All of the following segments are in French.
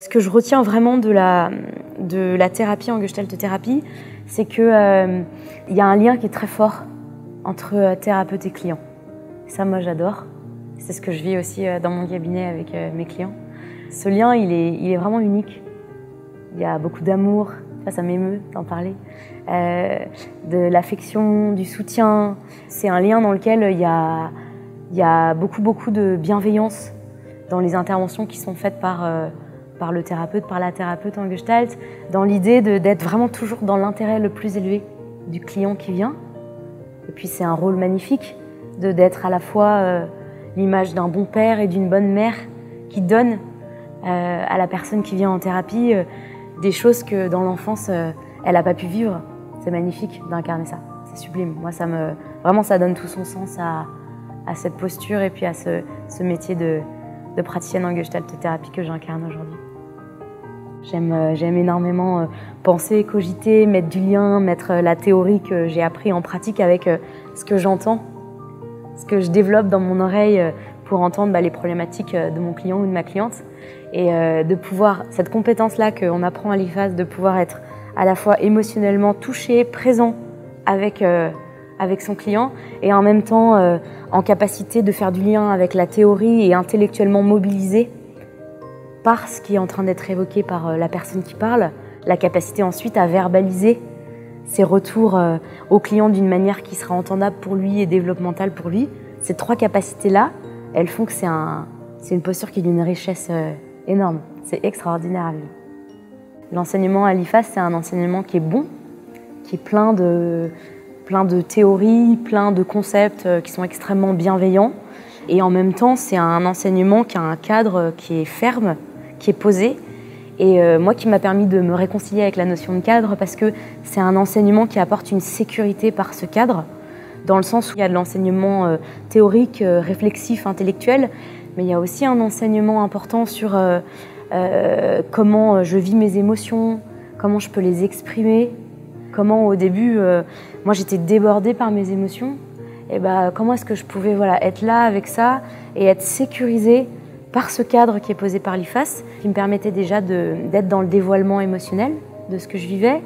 Ce que je retiens vraiment de la thérapie en gestalt thérapie, c'est qu'il y a un lien qui est très fort entre thérapeute et client. Ça, moi, j'adore. C'est ce que je vis aussi dans mon cabinet avec mes clients. Ce lien, il est vraiment unique. Il y a beaucoup d'amour, ça m'émeut d'en parler, de l'affection, du soutien. C'est un lien dans lequel il y a beaucoup de bienveillance dans les interventions qui sont faites par le thérapeute, par la thérapeute en gestalt, dans l'idée d'être vraiment toujours dans l'intérêt le plus élevé du client qui vient. Et puis c'est un rôle magnifique d'être à la fois l'image d'un bon père et d'une bonne mère qui donne à la personne qui vient en thérapie des choses que dans l'enfance elle n'a pas pu vivre. C'est magnifique d'incarner ça, c'est sublime. Moi vraiment ça donne tout son sens à cette posture et puis à ce métier de praticienne en gestalt thérapie que j'incarne aujourd'hui. J'aime énormément penser, cogiter, mettre du lien, mettre la théorie que j'ai appris en pratique avec ce que j'entends, ce que je développe dans mon oreille pour entendre les problématiques de mon client ou de ma cliente. Et de pouvoir, cette compétence-là qu'on apprend à l'IFAS, de pouvoir être à la fois émotionnellement touché, présent avec son client et en même temps en capacité de faire du lien avec la théorie et intellectuellement mobilisé par ce qui est en train d'être évoqué par la personne qui parle, la capacité ensuite à verbaliser ses retours au client d'une manière qui sera entendable pour lui et développementale pour lui. Ces trois capacités-là, elles font que c'est une posture qui est d'une richesse énorme. C'est extraordinaire à vivre. L'enseignement à l'IFAS, c'est un enseignement qui est bon, qui est plein de théories, plein de concepts qui sont extrêmement bienveillants. Et en même temps, c'est un enseignement qui a un cadre qui est ferme, qui est posé. Et moi, qui m'a permis de me réconcilier avec la notion de cadre, parce que c'est un enseignement qui apporte une sécurité par ce cadre, dans le sens où il y a de l'enseignement théorique, réflexif, intellectuel, mais il y a aussi un enseignement important sur comment je vis mes émotions, comment je peux les exprimer, comment au début, moi j'étais débordée par mes émotions, et comment est-ce que je pouvais être là avec ça et être sécurisée par ce cadre qui est posé par l'IFAS, qui me permettait déjà d'être dans le dévoilement émotionnel de ce que je vivais,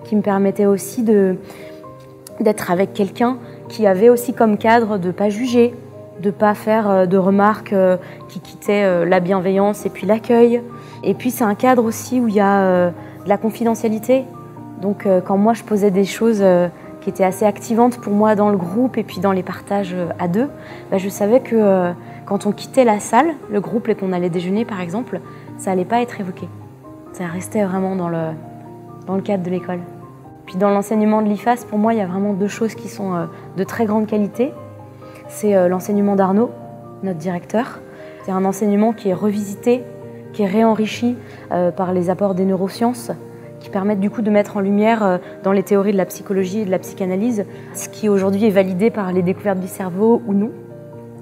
qui me permettait aussi d'être avec quelqu'un qui avait aussi comme cadre de ne pas juger, de ne pas faire de remarques qui quittaient la bienveillance et puis l'accueil. Et puis c'est un cadre aussi où il y a de la confidentialité. Donc quand moi je posais des choses qui étaient assez activantes pour moi dans le groupe et puis dans les partages à deux, je savais que quand on quittait la salle, le groupe, et qu'on allait déjeuner par exemple, ça n'allait pas être évoqué. Ça restait vraiment dans le cadre de l'école. Puis dans l'enseignement de l'IFAS, pour moi, il y a vraiment deux choses qui sont de très grande qualité. C'est l'enseignement d'Arnaud, notre directeur. C'est un enseignement qui est revisité, qui est réenrichi par les apports des neurosciences, qui permettent du coup de mettre en lumière dans les théories de la psychologie et de la psychanalyse ce qui aujourd'hui est validé par les découvertes du cerveau ou non.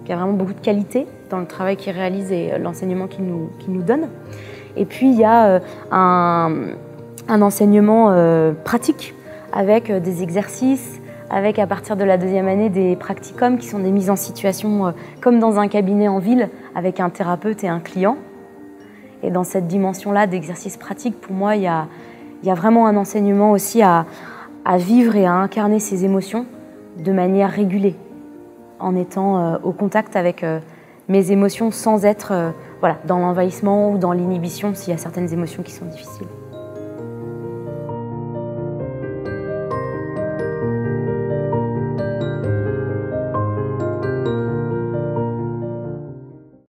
Il y a vraiment beaucoup de qualité dans le travail qu'il réalise et l'enseignement qu'il nous donne. Et puis il y a un enseignement pratique avec des exercices, avec à partir de la deuxième année des practicums qui sont des mises en situation comme dans un cabinet en ville avec un thérapeute et un client. Et dans cette dimension-là d'exercice pratique, pour moi, il y a vraiment un enseignement aussi à vivre et à incarner ses émotions de manière régulée, en étant au contact avec mes émotions sans être dans l'envahissement ou dans l'inhibition s'il y a certaines émotions qui sont difficiles.